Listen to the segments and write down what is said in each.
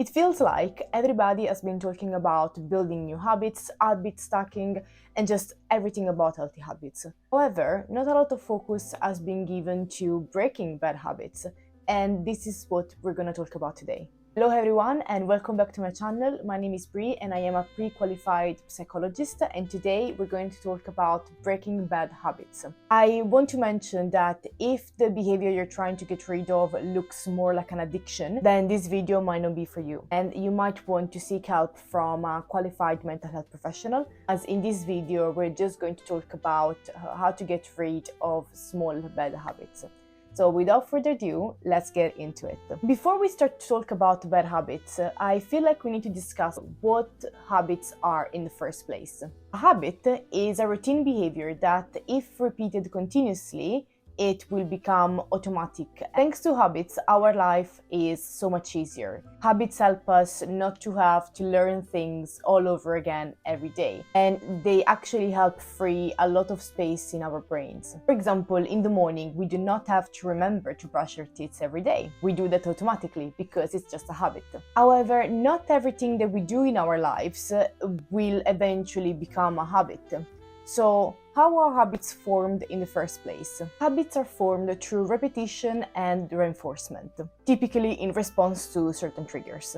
It feels like everybody has been talking about building new habits, habit stacking, and just everything about healthy habits. However, not a lot of focus has been given to breaking bad habits, and this is what we're going to talk about today. Hello everyone and welcome back to my channel. My name is Brie and I am a pre-qualified psychologist, and today we're going to talk about breaking bad habits. I want to mention that if the behavior you're trying to get rid of looks more like an addiction, then this video might not be for you, and you might want to seek help from a qualified mental health professional, as in this video we're just going to talk about how to get rid of small bad habits. So without further ado, let's get into it. Before we start to talk about bad habits, I feel like we need to discuss what habits are in the first place. A habit is a routine behavior that, if repeated continuously, it will become automatic. Thanks to habits, our life is so much easier. Habits help us not to have to learn things all over again every day, and they actually help free a lot of space in our brains. For example, in the morning, we do not have to remember to brush our teeth every day. We do that automatically because it's just a habit. However, not everything that we do in our lives will eventually become a habit. So, how are habits formed in the first place? Habits are formed through repetition and reinforcement, typically in response to certain triggers.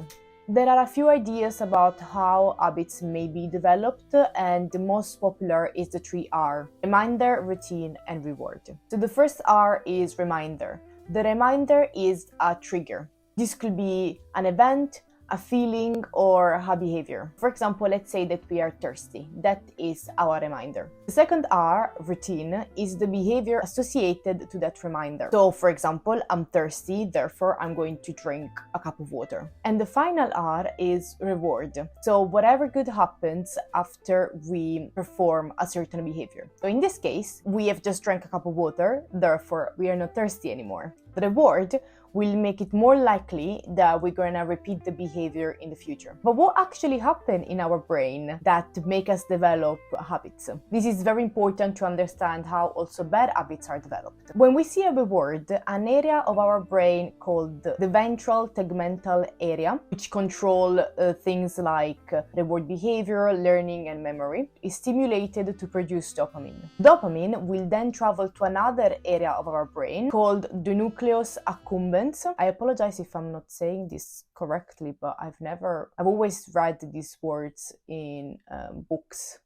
There are a few ideas about how habits may be developed, and the most popular is the 3R: reminder, routine, and reward. So the first R is reminder. The reminder is a trigger. This could be an event, a feeling, or a behavior. For example, let's say that we are thirsty. That is our reminder. The second R, routine, is the behavior associated to that reminder. So, for example, I'm thirsty, therefore I'm going to drink a cup of water. And the final R is reward. So, whatever good happens after we perform a certain behavior. So, in this case, we have just drank a cup of water, therefore we are not thirsty anymore. The reward will make it more likely that we're going to repeat the behavior in the future. But what actually happens in our brain that make us develop habits? This is very important to understand how also bad habits are developed. When we see a reward, an area of our brain called the ventral tegmental area, which control things like reward behavior, learning, and memory, is stimulated to produce dopamine. Dopamine will then travel to another area of our brain called the nucleus accumbens. I apologize if I'm not saying this correctly, but I've always read these words in books.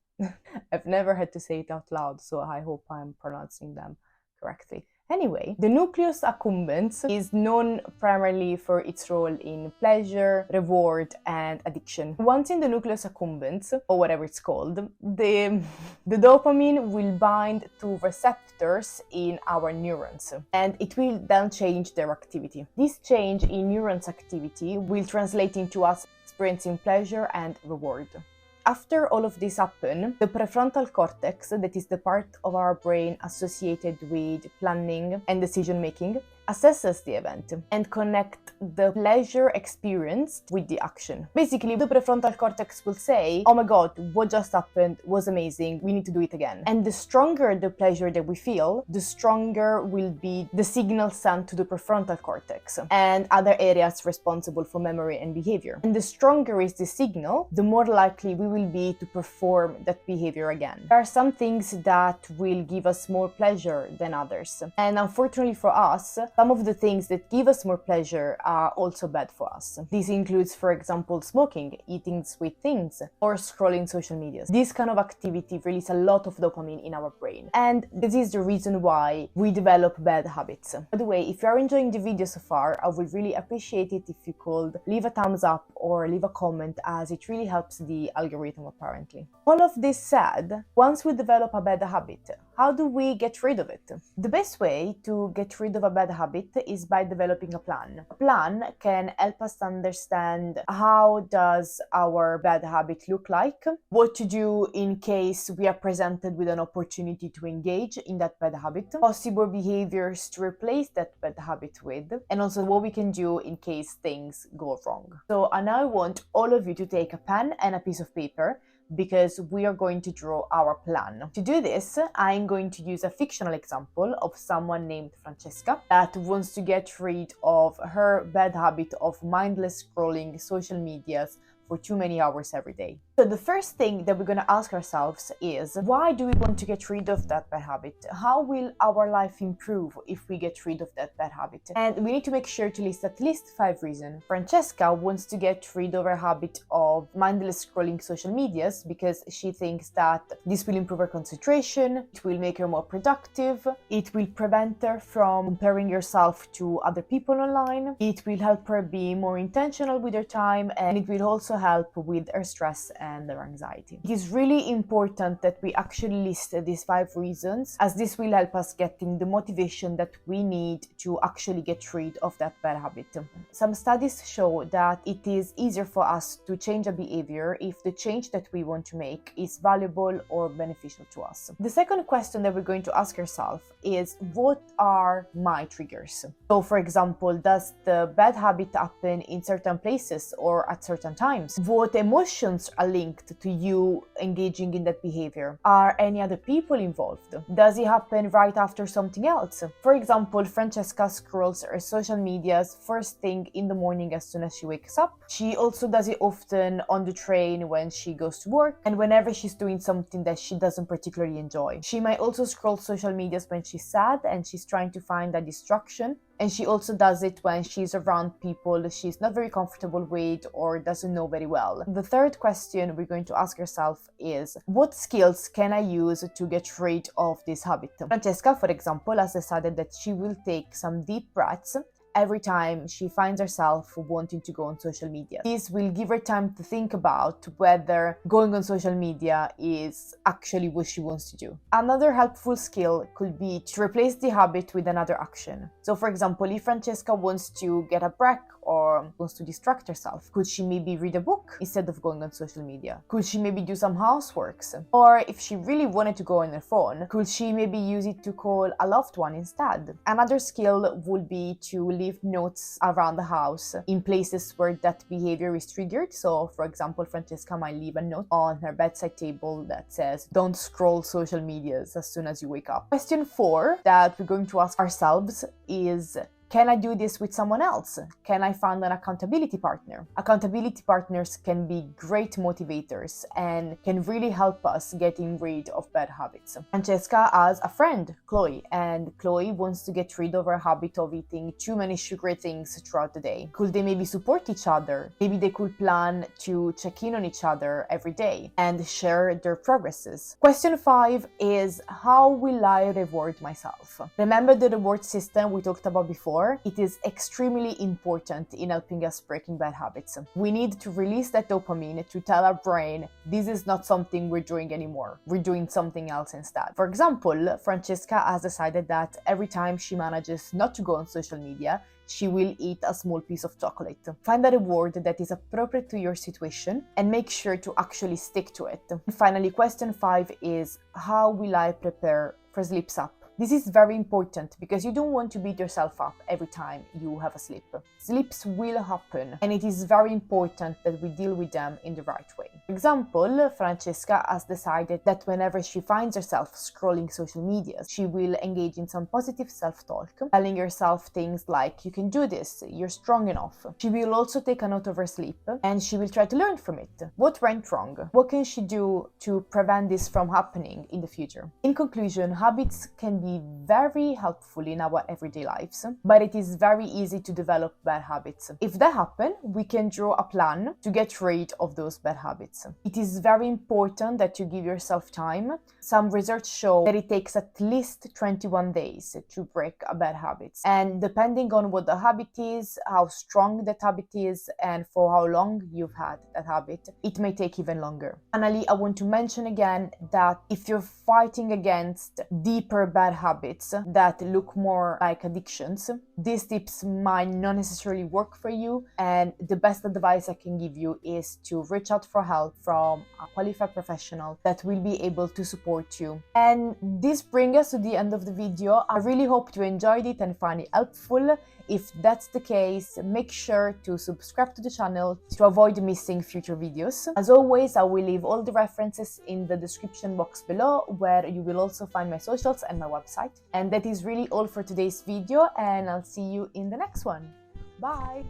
I've never had to say it out loud, so I hope I'm pronouncing them correctly. Anyway, the nucleus accumbens is known primarily for its role in pleasure, reward, and addiction. Once in the nucleus accumbens, or whatever it's called, the dopamine will bind to receptors in our neurons, and it will then change their activity. This change in neurons' activity will translate into us experiencing pleasure and reward. After all of this happens, the prefrontal cortex, that is the part of our brain associated with planning and decision making, assesses the event and connect the pleasure experienced with the action. Basically, the prefrontal cortex will say, oh my god, what just happened was amazing, we need to do it again. And the stronger the pleasure that we feel, the stronger will be the signal sent to the prefrontal cortex and other areas responsible for memory and behavior. And the stronger is the signal, the more likely we will be to perform that behavior again. There are some things that will give us more pleasure than others. And unfortunately for us, some of the things that give us more pleasure are also bad for us. This includes, for example, smoking, eating sweet things, or scrolling social media. This kind of activity releases a lot of dopamine in our brain, and this is the reason why we develop bad habits. By the way, if you are enjoying the video so far, I would really appreciate it if you could leave a thumbs up or leave a comment, as it really helps the algorithm apparently. All of this said, once we develop a bad habit, how do we get rid of it? The best way to get rid of a bad habit is by developing a plan. A plan can help us understand how does our bad habit look like, what to do in case we are presented with an opportunity to engage in that bad habit, possible behaviors to replace that bad habit with, and also what we can do in case things go wrong. So I now want all of you to take a pen and a piece of paper, because we are going to draw our plan. To do this, I'm going to use a fictional example of someone named Francesca that wants to get rid of her bad habit of mindless scrolling social medias for too many hours every day. So the first thing that we're going to ask ourselves is, why do we want to get rid of that bad habit? How will our life improve if we get rid of that bad habit? And we need to make sure to list at least 5 reasons. Francesca wants to get rid of her habit of mindless scrolling social medias because she thinks that this will improve her concentration, it will make her more productive, it will prevent her from comparing herself to other people online, it will help her be more intentional with her time, and it will also help with her stress and their anxiety. It is really important that we actually list these 5 reasons, as this will help us getting the motivation that we need to actually get rid of that bad habit. Some studies show that it is easier for us to change a behavior if the change that we want to make is valuable or beneficial to us. The second question that we're going to ask ourselves is, what are my triggers? So for example, does the bad habit happen in certain places or at certain times? What emotions are linked to you engaging in that behavior? Are any other people involved? Does it happen right after something else? For example, Francesca scrolls her social medias first thing in the morning as soon as she wakes up. She also does it often on the train when she goes to work and whenever she's doing something that she doesn't particularly enjoy. She might also scroll social medias when she's sad and she's trying to find a distraction. And she also does it when she's around people she's not very comfortable with or doesn't know very well. The third question we're going to ask ourselves is, what skills can I use to get rid of this habit? Francesca, for example, has decided that she will take some deep breaths every time she finds herself wanting to go on social media. This will give her time to think about whether going on social media is actually what she wants to do. Another helpful skill could be to replace the habit with another action. So for example, if Francesca wants to get a break or wants to distract herself, could she maybe read a book instead of going on social media? Could she maybe do some houseworks? Or if she really wanted to go on her phone, could she maybe use it to call a loved one instead? Another skill would be to leave notes around the house in places where that behavior is triggered. So for example, Francesca might leave a note on her bedside table that says, don't scroll social medias as soon as you wake up. Question 4 that we're going to ask ourselves is, can I do this with someone else? Can I find an accountability partner? Accountability partners can be great motivators and can really help us getting rid of bad habits. Francesca has a friend, Chloe, and Chloe wants to get rid of her habit of eating too many sugary things throughout the day. Could they maybe support each other? Maybe they could plan to check in on each other every day and share their progresses. Question 5 is, how will I reward myself? Remember the reward system we talked about before? It is extremely important in helping us breaking bad habits. We need to release that dopamine to tell our brain this is not something we're doing anymore. We're doing something else instead. For example, Francesca has decided that every time she manages not to go on social media, she will eat a small piece of chocolate. Find a reward that is appropriate to your situation and make sure to actually stick to it. And finally, question 5 is, how will I prepare for sleeps up? This is very important because you don't want to beat yourself up every time you have a slip. Slips will happen and it is very important that we deal with them in the right way. For example, Francesca has decided that whenever she finds herself scrolling social media, she will engage in some positive self-talk, telling herself things like, you can do this, you're strong enough. She will also take a note of her sleep and she will try to learn from it. What went wrong? What can she do to prevent this from happening in the future? In conclusion, habits can be very helpful in our everyday lives, but it is very easy to develop bad habits. If that happens, we can draw a plan to get rid of those bad habits. It is very important that you give yourself time. Some research show that it takes at least 21 days to break a bad habit. And depending on what the habit is, how strong that habit is, and for how long you've had that habit, it may take even longer. Finally, I want to mention again that if you're fighting against deeper bad habits that look more like addictions, these tips might not necessarily work for you, and the best advice I can give you is to reach out for help from a qualified professional that will be able to support you. And this brings us to the end of the video. I really hope you enjoyed it and find it helpful. If that's the case, make sure to subscribe to the channel to avoid missing future videos. As always, I will leave all the references in the description box below, where you will also find my socials and my website. And that is really all for today's video, and I'll see you in the next one. Bye!